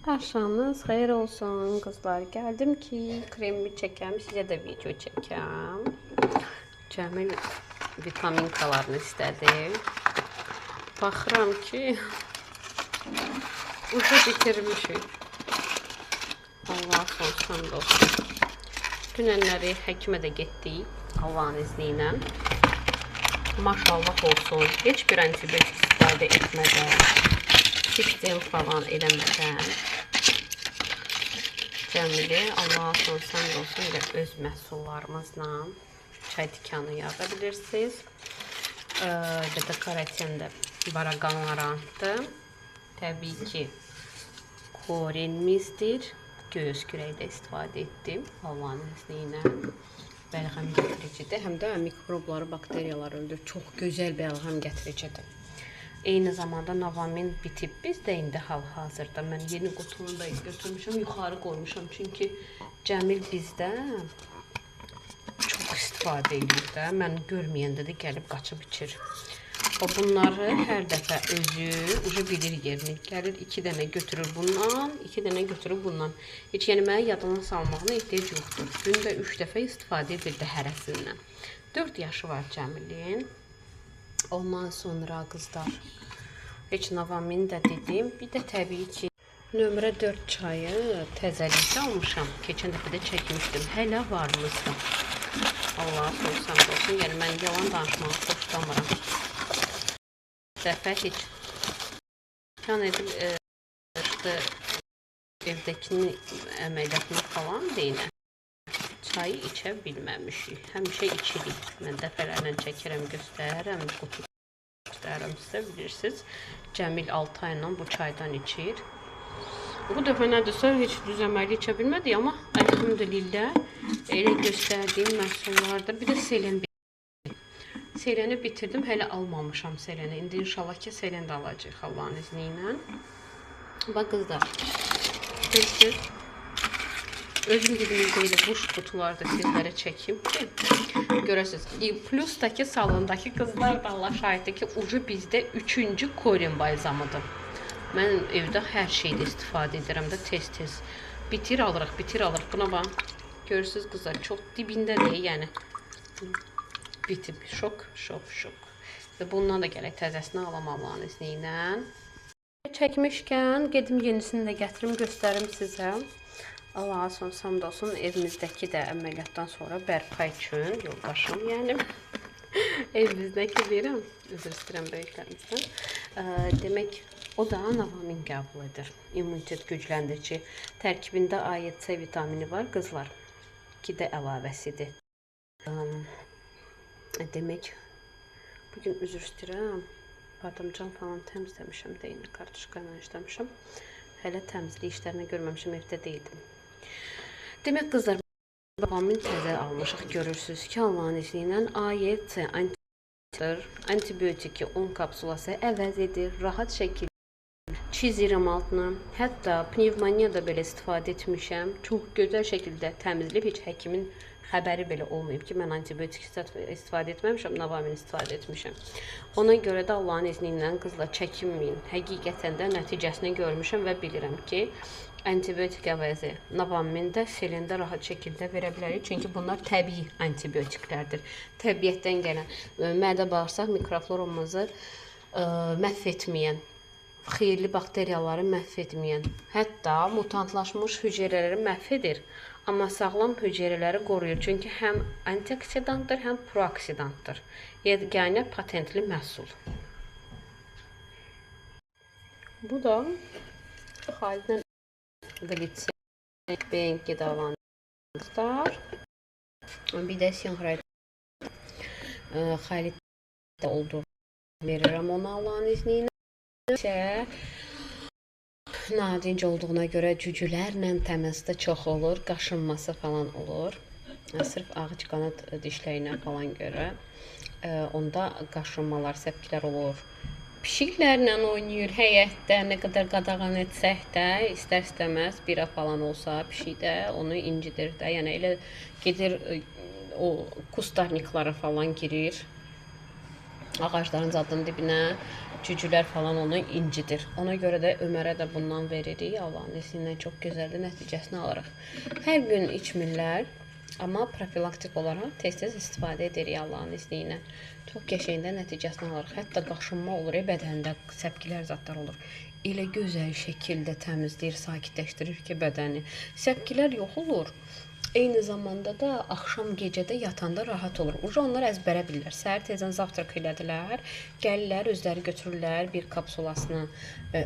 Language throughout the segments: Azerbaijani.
Akşamınız xeyir olsun kızlar. Geldim ki kremimi çekəm, sizə də video çəkəm. Cəmil vitaminkalarını istədi. Baxıram ki, ucu bitirmişik. Allah olsun olsun. Dünənləri həkimə də getdik Allahın izni ilə. Maşallah olsun. Heç bir antibiotik istifadə etmədən, sistem falan eləmədən. Cəmili Allah olsun olsun və öz məhsullarımızla çay tikanı yaza bilirsiniz. Beta karotin də baraqanlara artdı. Təbii ki, korinimizdir. Göğüs kürəkdə istifadə etdim Allahın izni ilə. Bəlğəm gətiricidir. Həm də mikrobları, bakteriyaları öldürür. Çox gözəl bəlğəm gətiricidir. Eyni zamanda navamin bitib. Biz də indi hal-hazırda mən yeni qutunu da götürmüşəm, yuxarı qoymuşam. Çünki Cəmil bizdə çox istifadə edir də. Mən görməyəndə də gəlib qaçıb içir. O bunları hər dəfə özü bilir yerini. Gəlir 2 dənə götürür bundan, 2 dənə götürür bundan. Heç yəni mənə yadına salmağına ehtiyac yoxdur. Gündə 3 dəfə istifadə edirdi hərəsindən. 4 yaşı var Cəmilin. Ondan sonra qızlar heç navamin də dedim. Bir də təbii ki nömrə 4 çayı təzəlikdə almışam. Keçən dəfə də çəkmişdim. Hələ varmızdı. Allah olsun. Yəni mən yalan danışmağı xoşlamıram. Dəfə heç can edib evdəkini əməliyyatını falan deyinə. Çayı içə bilməmişik. Həmişə içirik. Mən dəfələrlə çəkirəm, göstərərəm, qutu göstərərəm sizə, bilirsiniz. Cəmil 6 ayla bu çaydan içir. Bu dəfə nədirsə heç düz əməli içə bilmədik, amma əlhamdülillah elə göstərdiyim məhsullardır. Bir də selen. Seleni bitirdim, hələ almamışam seleni. İndi inşallah ki selen də alacaq Allahın izni ilə. Bax qızlar, görürsünüz. Özüm dibinizdə elə boş qutularda sizlərə çəkim ki, görəsiniz. Plusdakı salondakı qızlar da Allah şahiddir ki, ucu bizdə 3-cü korin balzamıdır. Mən evdə hər şeydə istifadə edirəm də tez-tez. Bitir alırıq. Buna bax. Görürsünüz qızlar, çox dibindədir, yəni. Bitib. Şok. Və bundan da gələk təzəsini alam Allahın izni ilə. Çəkmişkən, gedim yenisini də gətirim, göstərim sizə. Allah'a son hamd olsun. Evimizdəki də əməliyyatdan sonra bərpa üçün yoldaşım, yəni. Evimizdəki deyirəm, üzr istəyirəm böyüklərimizdən. Demək, o da navamin qəbul edir. İmmunitet gücləndirici. Tərkibində A, C vitamini var, qızlar. 2 də əlavəsidir. Demək, bugün üzr istəyirəm. Badamcan falan təmizləmişəm, deyil, kartuşka ilə işləmişəm. Hələ təmizlik işlərini görməmişəm, evdə deyildim. Demək, qızlar, navamin təzə almışıq, görürsünüz ki, Allahın izni ilə A, C antibiotiki 10 kapsulası əvəz edir, rahat şəkildə çizirim altına. Hətta pnevmoniyada belə istifadə etmişəm. Çox gözəl şəkildə təmizləyib, heç həkimin xəbəri belə olmayıb ki, mən antibiotik istifadə etməmişəm, navamin istifadə etmişəm. Ona görə də Allahın izni ilə qızla çəkinməyin. Həqiqətən də nəticəsini görmüşəm və bilirəm ki, antibiotik əvəzi navamində, selində rahat şəkildə verə bilərik. Çünki bunlar təbii antibiotiklərdir. Təbiətdən gələn, mədə bağırsaq mikroflorumuzu məhv etməyən, xeyirli bakteriyaları məhv etməyən, hətta mutantlaşmış hüceyrələri məhv edir. Amma sağlam hüceyrələri qoruyur. Çünki həm antioksidantdır, həm prooksidantdır. Yəni patentli məhsul. Bu da xaliddən glitsen, beyin qidalanır. Bir də sinxroid xaliddə olduğu verirəm ona Allahın izni ilə. Nadinc olduğuna görə cücülərlə təmasda çox olur, qaşınması falan olur. Sırf ağac qanad dişləyinə falan görə onda qaşınmalar, səpkilər olur. Pişiklərlə oynayır həyətdə, nə qədər qadağan etsək də, istər-istəməz bira falan olsa pişikdə onu incidir də. Yəni elə gedir o kustarniklara falan girir. Ağacların zadının dibinə cücülər falan onu incidir. Ona görə də Ömərə də bundan veririk. Allahın izni ilə çox gözəldir, nəticəsini alırıq. Hər gün içmirlər, amma profilaktik olaraq tez-tez istifadə edirik Allahın izni ilə. Çox qəşəngdə nəticəsini alırıq. Hətta qaşınma olur, bədəndə səpgilər zadlar olur. Elə gözəl şəkildə təmizləyir, sakitləşdirir ki, bədəni. Səpgilər yox olur. Eyni zamanda da axşam gecədə yatanda rahat olur. Onlar əzbərə bilirlər. Səhər tezdən zavtraq elədilər, gəlirlər, özləri götürürlər. Bir kapsulasını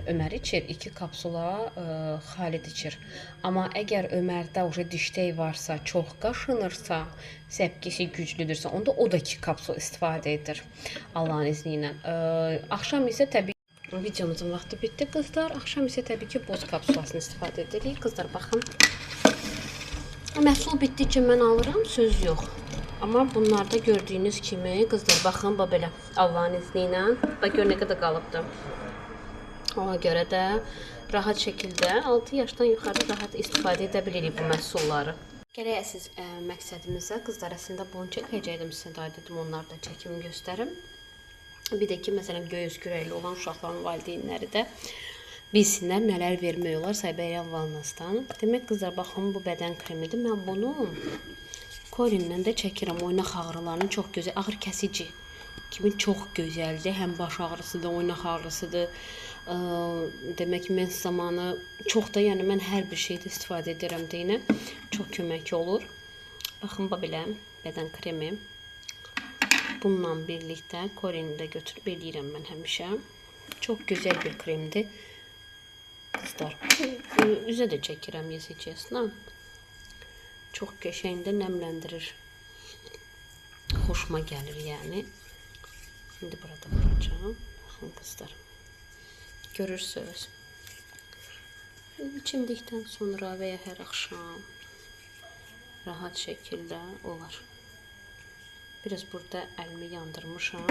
Ömər içir, 2 kapsula Xalid içir. Amma əgər Ömərdə dişdəy varsa, çox qaşınırsa, səpkisi güclüdürsə, onda o da 2 kapsul istifadə edir Allahın izni ilə. Axşam isə təbii videomuzun vaxtı bitdi qızlar. Axşam isə təbii ki boz kapsulasını istifadə edirik. Qızlar baxın. Məhsul bitdiyi üçün mən alıram, söz yox. Amma bunlarda gördüyünüz kimi qızlar baxın belə Allahın izni ilə. Bax gör nə qədər qalıbdı. Ona görə də rahat şəkildə 6 yaşdan yuxarı rahat istifadə edə bilirik bu məhsulları. Gərək siz məqsədimizə qızlar əslində bunu çəkəcəkdim sizə də dedim, onları da çəkim göstərim. Bir də ki, məsələn, göğüs kürəkli olan uşaqların valideynləri də bilsinlər nələr vermək olar Siberian Wellness-dan. Demək qızlar, baxın bu bədən kremidir. Mən bunu Korinlə də çəkirəm. Oynaq ağrılarının çox gözəl, ağrı kəsici kimi çox gözəldir. Həm baş ağrısıdır, oynaq ağrısıdır. Demək mens zamanı çox da, yəni mən hər bir şeydə istifadə edirəm deyinə. Çox kömək olur. Baxın belə bədən kremi. Bununla birlikdə Korini də götürüb eləyirəm mən həmişə. Çox gözəl bir kremdir. Qızlar, üzə də çəkirəm yesəcəsinə. Çox qəşəngdə nəmləndirir. Xoşuma gəlir yəni. İndi burada vuracağım. Baxın qızlar. Görürsünüz. İçimdikdən sonra və ya hər axşam rahat şəkildə olar. Biraz burada əlimi yandırmışam.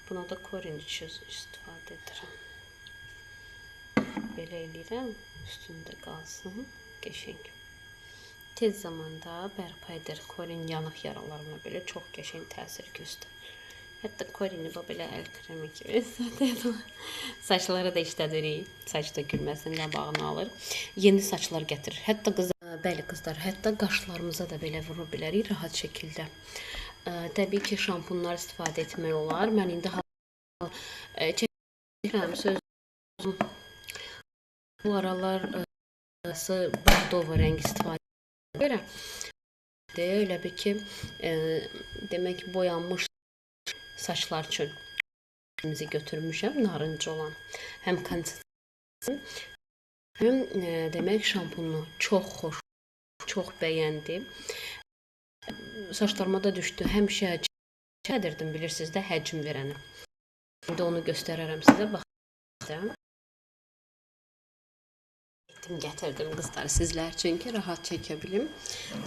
Buna da Korin istifadə edirəm. Belə eləyirəm, üstündə qalsın, qəşəng. Tez zamanda bərpa edir. Korin yanıq yaralarına belə çox qəşəng təsir göstərir. Hətta Korini belə əl kremi kimi istifadə edir. Saçlara da işlədirik. Saç dökülməsinin qabağını alır. Yeni saçlar gətirir. Hətta qızlar, bəli qızlar, hətta qaşlarımıza da belə vurur bilərik rahat şəkildə. Təbii ki, şampunlar istifadə etmək olar. Mən indi çəkirəm sözüm. Bu aralar bordovo rəng istifadə edirəm. Elə bir ki, demək boyanmış saçlar üçün bizi götürmüşəm, narıncı olan. Həm kondisiyonu, həm demək şampunu çox xoş, çox bəyəndim. Saçlarıma da düşdü. Həmişə çədirdim, bilirsiniz də, həcm verəni. İndi onu göstərərəm sizə, baxın. Gətirdim qızlar sizlər üçün ki, rahat çəkə bilim.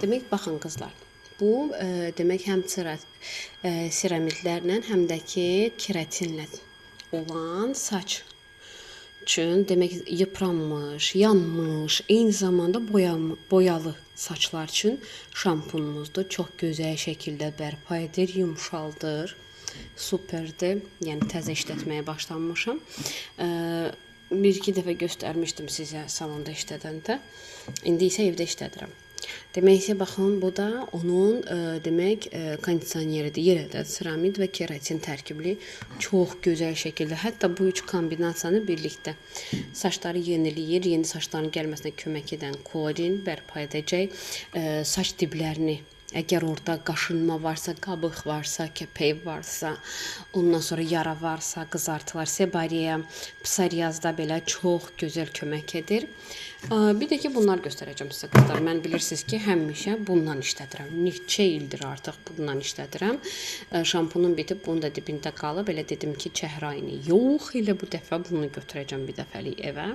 Demək, baxın qızlar. Bu, demək, həm seramidlərlə, həm də ki, keratinlə olan saç üçün, demək, yıpranmış, yanmış, eyni zamanda boyalı saçlar üçün şampunumuzdur. Çox gözəl şəkildə bərpa edir, yumşaldır. Superdir. Yəni, təzə işlətməyə başlamışam. Bir-iki dəfə göstərmişdim sizə salonda işlədəndə. İndi isə evdə işlədirəm. Demək isə, baxın, bu da onun, demək, kondisioneridir. Yenə də seramid və keratin tərkibli çox gözəl şəkildə. Hətta bu üç kombinasiyanı birlikdə saçları yeniləyir. Yeni saçların gəlməsinə kömək edən Korin bərpa edəcək. Saç diblərini, əgər orada qaşınma varsa, qabıq varsa, kəpək varsa, ondan sonra yara varsa, qızartılar, sebariya, psoriazda belə çox gözəl kömək edir. Bir də ki, bunlar göstərəcəm sizə qızlar. Mən bilirsiniz ki, həmişə bundan işlədirəm. Neçə ildir artıq bundan işlədirəm. Şampunum bitib, bunun da dibində qalıb. Elə dedim ki, çəhrayını yox, elə bu dəfə bunu götürəcəm bir dəfəlik evə.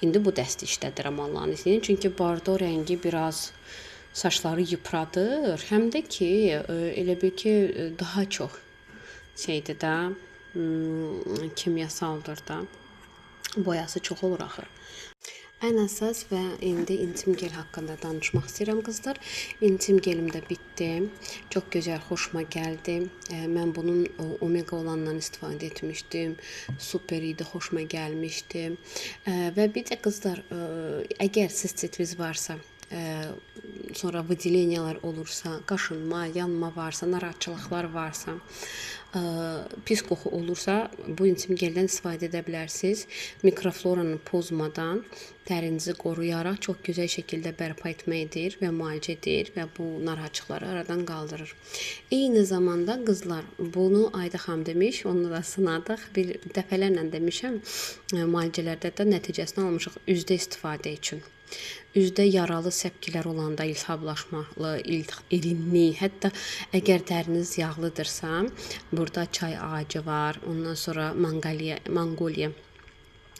İndi bu dəsti işlədirəm Allahın izni ilə. Çünki bordo rəngi biraz saçları yıpradır. Həm də ki, elə bir ki, daha çox şeydir də, kimyasaldır da. Boyası çox olur axı. Ən əsas və indi intim gel haqqında danışmaq istəyirəm qızlar. İntim gelim də bitdi. Çox gözəl, xoşuma gəldi. Mən bunun omega olandan istifadə etmişdim. Super idi, xoşuma gəlmişdi. Və bir də qızlar, əgər sistitiniz varsa, sonra выделениyalar olursa, qaşınma, yanma varsa, narahatçılıqlar varsa, pis qoxu olursa, bu intim geldən istifadə edə bilərsiniz. Mikrofloranı pozmadan dərinizi qoruyaraq çox gözəl şəkildə bərpa etməkdir və müalicə edir və bu narahatçılıqları aradan qaldırır. Eyni zamanda qızlar, bunu Ayda xanım demiş, onu da sınadıq. Bir dəfələrlə demişəm, müalicələrdə də nəticəsini almışıq üzdə istifadə üçün. Üzdə yaralı səpkilər olanda iltihablaşmalı, irinli, hətta əgər dəriniz yağlıdırsa, burada çay ağacı var, ondan sonra Mongoliya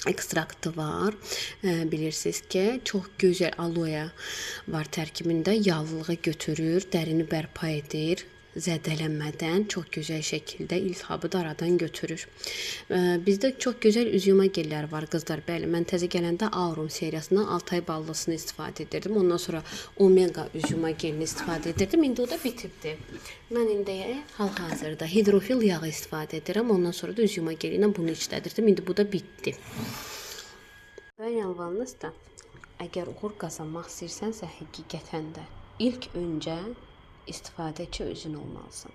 ekstraktı var. Bilirsiniz ki, çox gözəl aloe var tərkibində, yağlılığı götürür, dərini bərpa edir. Zədələnmədən çox gözəl şəkildə iltihabı da aradan götürür. Bizdə çox gözəl üzüyuma gellər var qızlar. Bəli, mən təzə gələndə Aurum seriyasından Altay ballısını istifadə edirdim. Ondan sonra Omega üzüyuma gelini istifadə edirdim. İndi o da bitibdi. Mən indi hal-hazırda hidrofil yağı istifadə edirəm. Ondan sonra da üzüyuma geli ilə bunu işlədirdim. İndi bu da bitdi. Və yanvanız da, əgər uğur qazanmaq istəyirsənsə, həqiqətən də ilk öncə istifadəçi özün olmalısan.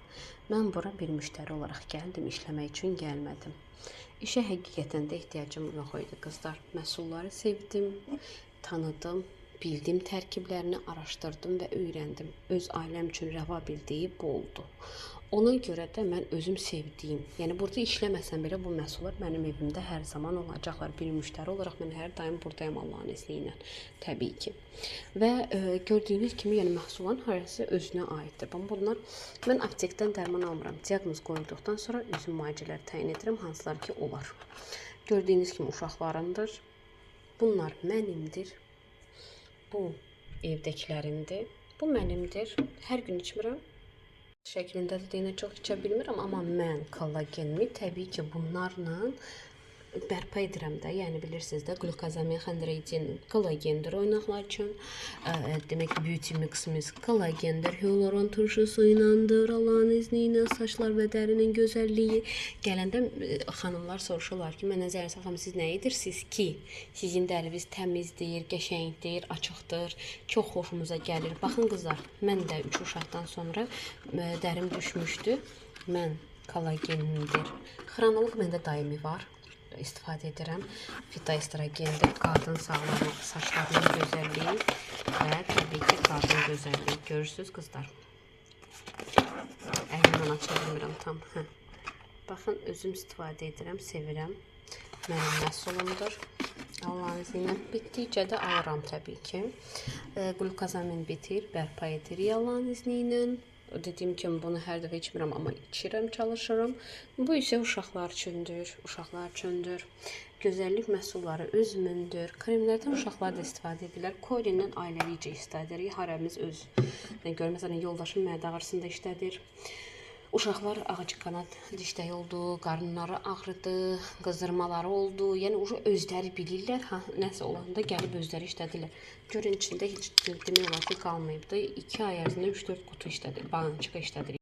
Mən bura bir müştəri olaraq gəldim, işləmək üçün gəlmədim. İşə həqiqətən də ehtiyacım yox idi qızlar. Məhsulları sevdim, tanıdım, bildim tərkiblərini, araşdırdım və öyrəndim. Öz ailəm üçün rəva bildiyi bu oldu. Ona görə də mən özüm sevdiyim, yəni burada işləməsəm belə bu məhsullar mənim evimdə hər zaman olacaqlar. Bir müştəri olaraq mən hər daim buradayım Allahın izni ilə, təbii ki. Və gördüyünüz kimi, yəni məhsulların hərəsi özünə aiddir. Bunlar, mən aptekdən dərman almıram. Diaqnoz qoyulduqdan sonra üzüm müalicələri təyin edirəm, hansılar ki olar. Gördüyünüz kimi uşaqlarımdır. Bunlar mənimdir. Bu evdəkilərimdir. Bu mənimdir. Hər gün içmirəm. Şəklində də yenə çox içə bilmirəm, amma mən kollagenimi təbii ki bunlarla bərpa edirəm də. Yəni bilirsiniz də, glukozamin, xondroitin kollagendir oynaqlar üçün. Demək ki, beauty miximiz kollagendir, hyaluron turşusu ilandır. Allahın izni ilə saçlar və dərinin gözəlliyi. Gələndə xanımlar soruşurlar ki, mənə Zəhra xanım, siz nə edirsiniz ki, sizin dəriniz təmizdir, qəşəngdir, açıqdır, çox xoşumuza gəlir. Baxın qızlar, mən də 3 uşaqdan sonra dərim düşmüşdü. Mən kollagenimdir. Xronoloq məndə daimi var. İstifadə edirəm. Fitoestrogendir, qadın sağlamlığı, saçlarının gözəlliyi və təbii ki qadın gözəlliyi. Görürsünüz qızlar. Əlimdən aça bilmirəm tam. Baxın, özüm istifadə edirəm, sevirəm. Mənim məhsulumdur. Allahın izni ilə bitdikcə də alıram təbii ki. Glukozamin bitir, bərpa edir Allahın izni ilə. Dediyim kimi bunu hər dəfə içmirəm, amma içirəm, çalışırım. Bu isə uşaqlar üçündür, uşaqlar üçündür. Gözəllik məhsulları özümündür. Kremlərdən uşaqlar da istifadə edirlər. Korindən ailəlicə istifadə edirik. Harəmiz öz. Görməsən, yoldaşım mədə ağrısında işlədir. Uşaqlar ağacı qanat dişdəyi oldu, qarınları ağrıdı, qızdırmaları oldu. Yəni özləri bilirlər, nəsə olanda gəlib özləri işlədirlər. Görün içində heç demək olar ki qalmayıbdı. 2 ay ərzində 3-4 qutu işlədir, bançıqa işlədir.